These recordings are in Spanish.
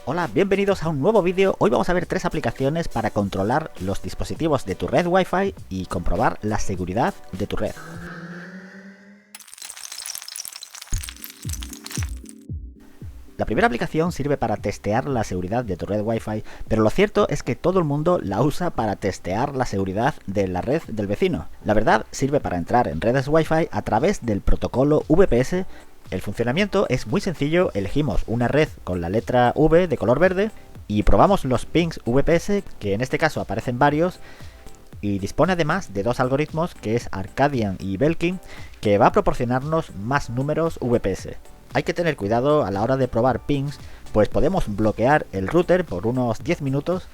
Hola, bienvenidos a un nuevo vídeo. Hoy vamos a ver tres aplicaciones para controlar los dispositivos de tu red Wi-Fi y comprobar la seguridad de tu red. La primera aplicación sirve para testear la seguridad de tu red Wi-Fi, pero lo cierto es que todo el mundo la usa para testear la seguridad de la red del vecino. La verdad, sirve para entrar en redes Wi-Fi a través del protocolo VPS. El funcionamiento es muy sencillo, elegimos una red con la letra V de color verde y probamos los pings VPS, que en este caso aparecen varios, y dispone además de dos algoritmos, que es Arcadian y Belkin, que va a proporcionarnos más números VPS. Hay que tener cuidado a la hora de probar pings, pues podemos bloquear el router por unos 10 minutos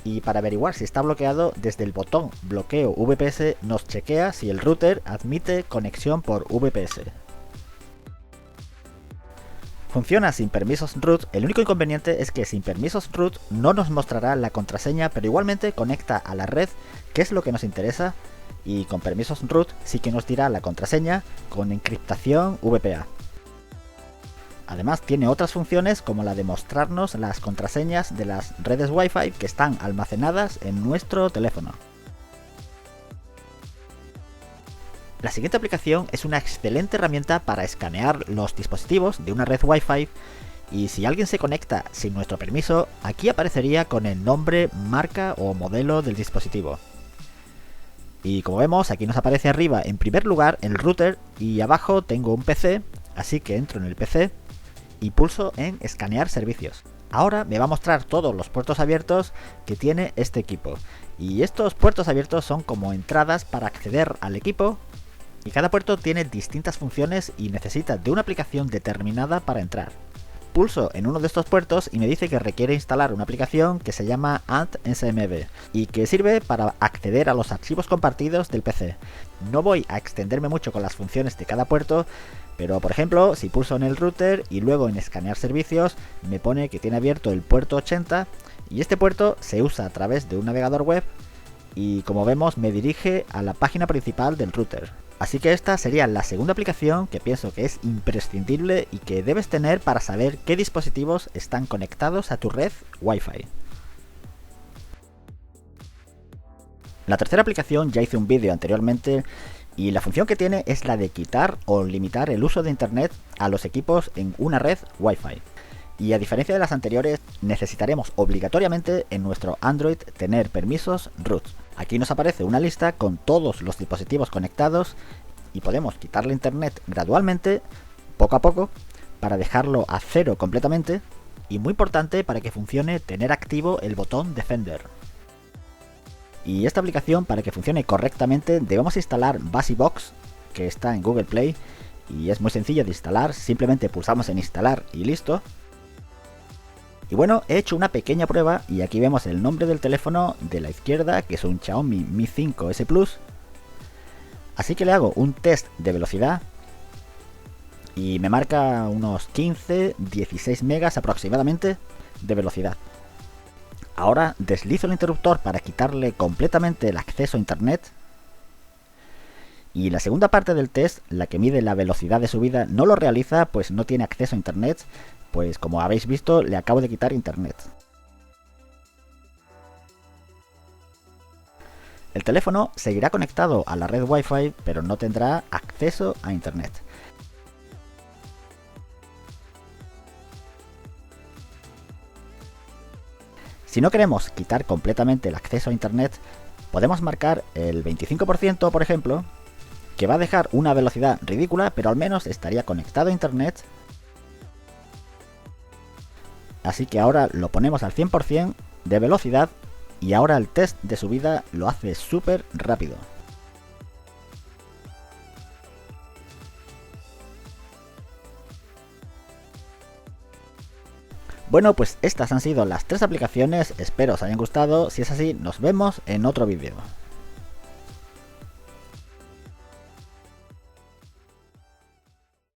y para averiguar si está bloqueado, desde el botón bloqueo VPS nos chequea si el router admite conexión por VPS. Funciona sin permisos root. El único inconveniente es que sin permisos root no nos mostrará la contraseña, pero igualmente conecta a la red, que es lo que nos interesa, y con permisos root sí que nos dirá la contraseña con encriptación VPA. Además tiene otras funciones como la de mostrarnos las contraseñas de las redes Wi-Fi que están almacenadas en nuestro teléfono. La siguiente aplicación es una excelente herramienta para escanear los dispositivos de una red Wi-Fi, y si alguien se conecta sin nuestro permiso, aquí aparecería con el nombre, marca o modelo del dispositivo. Y como vemos, aquí nos aparece arriba en primer lugar el router y abajo tengo un PC, así que entro en el PC y pulso en escanear servicios. Ahora me va a mostrar todos los puertos abiertos que tiene este equipo, y estos puertos abiertos son como entradas para acceder al equipo, y cada puerto tiene distintas funciones y necesita de una aplicación determinada para entrar. Pulso en uno de estos puertos y me dice que requiere instalar una aplicación que se llama AntSMB y que sirve para acceder a los archivos compartidos del PC. No voy a extenderme mucho con las funciones de cada puerto, pero por ejemplo, si pulso en el router y luego en escanear servicios, me pone que tiene abierto el puerto 80 y este puerto se usa a través de un navegador web y, como vemos, me dirige a la página principal del router. Así que esta sería la segunda aplicación que pienso que es imprescindible y que debes tener para saber qué dispositivos están conectados a tu red Wi-Fi. La tercera aplicación ya hice un vídeo anteriormente y la función que tiene es la de quitar o limitar el uso de internet a los equipos en una red Wi-Fi. Y a diferencia de las anteriores, necesitaremos obligatoriamente en nuestro Android tener permisos root. Aquí nos aparece una lista con todos los dispositivos conectados y podemos quitarle internet gradualmente, poco a poco, para dejarlo a cero completamente, y muy importante para que funcione, tener activo el botón Defender. Y esta aplicación, para que funcione correctamente, debemos instalar Busybox, que está en Google Play y es muy sencillo de instalar, simplemente pulsamos en instalar y listo. Y bueno, he hecho una pequeña prueba y aquí vemos el nombre del teléfono de la izquierda, que es un Xiaomi Mi 5S Plus. Así que le hago un test de velocidad y me marca unos 15-16 megas aproximadamente de velocidad. Ahora deslizo el interruptor para quitarle completamente el acceso a internet. Y la segunda parte del test, la que mide la velocidad de subida, no lo realiza pues no tiene acceso a internet, pues como habéis visto le acabo de quitar internet. El teléfono seguirá conectado a la red Wi-Fi, pero no tendrá acceso a internet. Si no queremos quitar completamente el acceso a internet, podemos marcar el 25%, por ejemplo, que va a dejar una velocidad ridícula, pero al menos estaría conectado a internet. Así que ahora lo ponemos al 100% de velocidad y ahora el test de subida lo hace súper rápido. Bueno, pues estas han sido las tres aplicaciones, espero os hayan gustado. Si es así, nos vemos en otro vídeo.